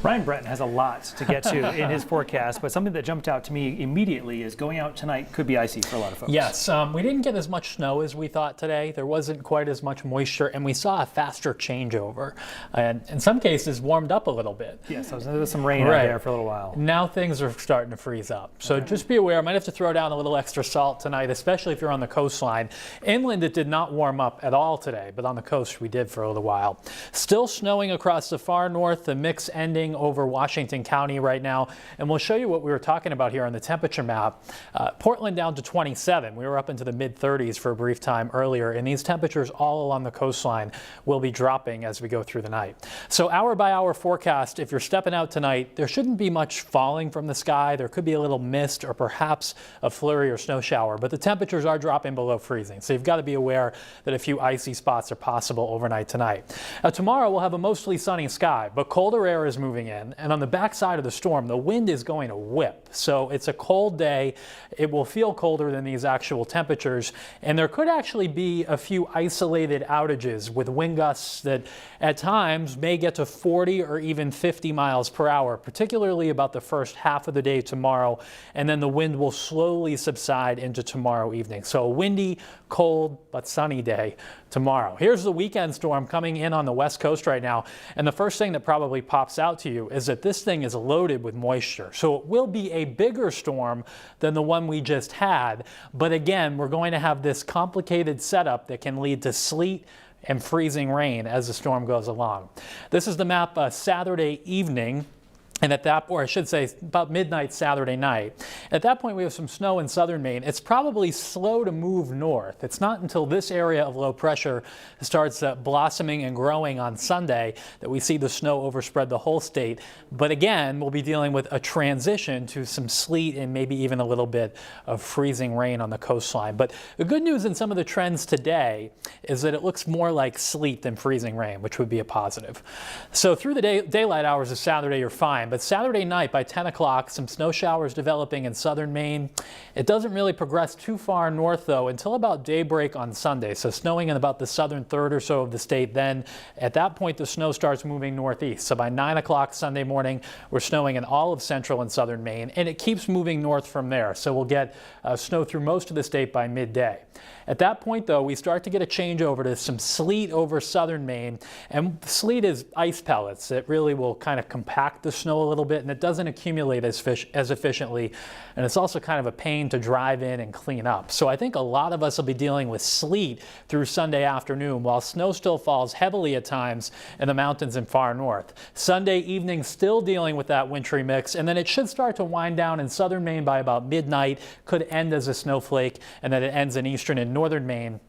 Ryan Breton has a lot to get to in his forecast, but something that jumped out to me immediately is going out tonight could be icy for a lot of folks. Yes, we didn't get as much snow as we thought today. There wasn't quite as much moisture, and we saw a faster changeover. And in some cases, warmed up a little bit. Yes, there was some rain out there for a little while. Now things are starting to freeze up. So just be aware, I might have to throw down a little extra salt tonight, especially if you're on the coastline. Inland, it did not warm up at all today, but on the coast, we did for a little while. Still snowing across the far north, the mix ending over Washington County right now. And we'll show you what we were talking about here on the temperature map. Portland down to 27. We were up into the mid-30s for a brief time earlier, and these temperatures all along the coastline will be dropping as we go through the night. So hour by hour forecast, if you're stepping out tonight, there shouldn't be much falling from the sky. There could be a little mist or perhaps a flurry or snow shower, but the temperatures are dropping below freezing. So you've got to be aware that a few icy spots are possible overnight tonight. Tomorrow we'll have a mostly sunny sky, but colder air is moving in. And on the backside of the storm, the wind is going to whip. So it's a cold day. It will feel colder than these actual temperatures. And there could actually be a few isolated outages with wind gusts that at times may get to 40 or even 50 miles per hour, particularly about the first half of the day tomorrow. And then the wind will slowly subside into tomorrow evening. So a windy, cold, but sunny day tomorrow. Here's the weekend storm coming in on the west coast right now. And the first thing that probably pops out to you is that this thing is loaded with moisture. So it will be a bigger storm than the one we just had. But again, we're going to have this complicated setup that can lead to sleet and freezing rain as the storm goes along. This is the map Saturday evening. And at that, or I should say about midnight Saturday night. At that point, we have some snow in southern Maine. It's probably slow to move north. It's not until this area of low pressure starts blossoming and growing on Sunday that we see the snow overspread the whole state. But again, we'll be dealing with a transition to some sleet and maybe even a little bit of freezing rain on the coastline. But the good news in some of the trends today is that it looks more like sleet than freezing rain, which would be a positive. So through the daylight hours of Saturday, you're fine. But Saturday night by 10 o'clock, some snow showers developing in southern Maine. It doesn't really progress too far north, though, until about daybreak on Sunday. So snowing in about the southern third or so of the state. Then at that point, the snow starts moving northeast. So by 9 o'clock Sunday morning, we're snowing in all of central and southern Maine, and it keeps moving north from there. So we'll get snow through most of the state by midday. At that point, though, we start to get a changeover to some sleet over southern Maine. And sleet is ice pellets. It really will kind of compact the snow a little bit, and it doesn't accumulate as efficiently. And it's also kind of a pain to drive in and clean up. So I think a lot of us will be dealing with sleet through Sunday afternoon, while snow still falls heavily at times in the mountains and far north. Sunday evening, still dealing with that wintry mix, and then it should start to wind down in southern Maine by about midnight, could end as a snowflake, and then it ends in eastern and northern Maine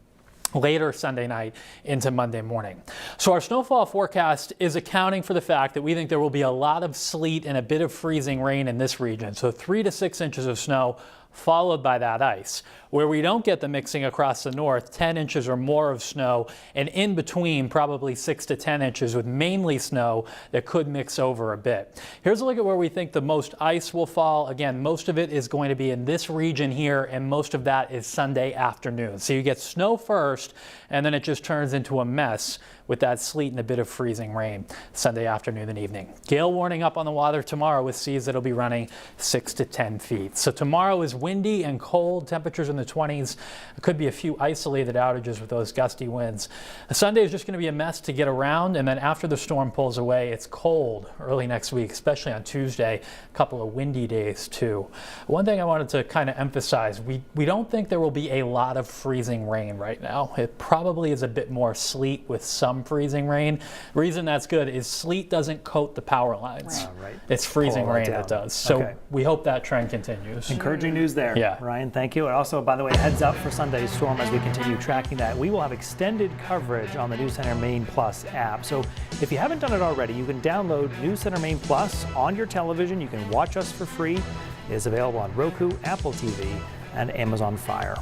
later Sunday night into Monday morning. So our snowfall forecast is accounting for the fact that we think there will be a lot of sleet and a bit of freezing rain in this region. So 3 to 6 inches of snow followed by that ice. Where we don't get the mixing across the north, 10 inches or more of snow, and in between probably 6 to 10 inches with mainly snow that could mix over a bit. Here's a look at where we think the most ice will fall. Again, most of it is going to be in this region here, and most of that is Sunday afternoon. So you get snow first, and then it just turns into a mess with that sleet and a bit of freezing rain Sunday afternoon and evening. Gale warning up on the water tomorrow with seas that'll be running 6 to 10 feet. So tomorrow is windy and cold, temperatures in the 20s. There could be a few isolated outages with those gusty winds. Sunday is just going to be a mess to get around, and then after the storm pulls away, it's cold early next week, especially on Tuesday. A couple of windy days too. One thing I wanted to kind of emphasize, we don't think there will be a lot of freezing rain right now. It probably is a bit more sleet with some freezing rain. The reason that's good is sleet doesn't coat the power lines. Right. It's freezing rain that does. So we hope that trend continues. Encouraging news there. Yeah. Ryan, thank you. And also, by the way, heads up for Sunday's storm as we continue tracking that. We will have extended coverage on the News Center Maine Plus app. So if you haven't done it already, you can download News Center Maine Plus on your television. You can watch us for free. It is available on Roku, Apple TV, and Amazon Fire.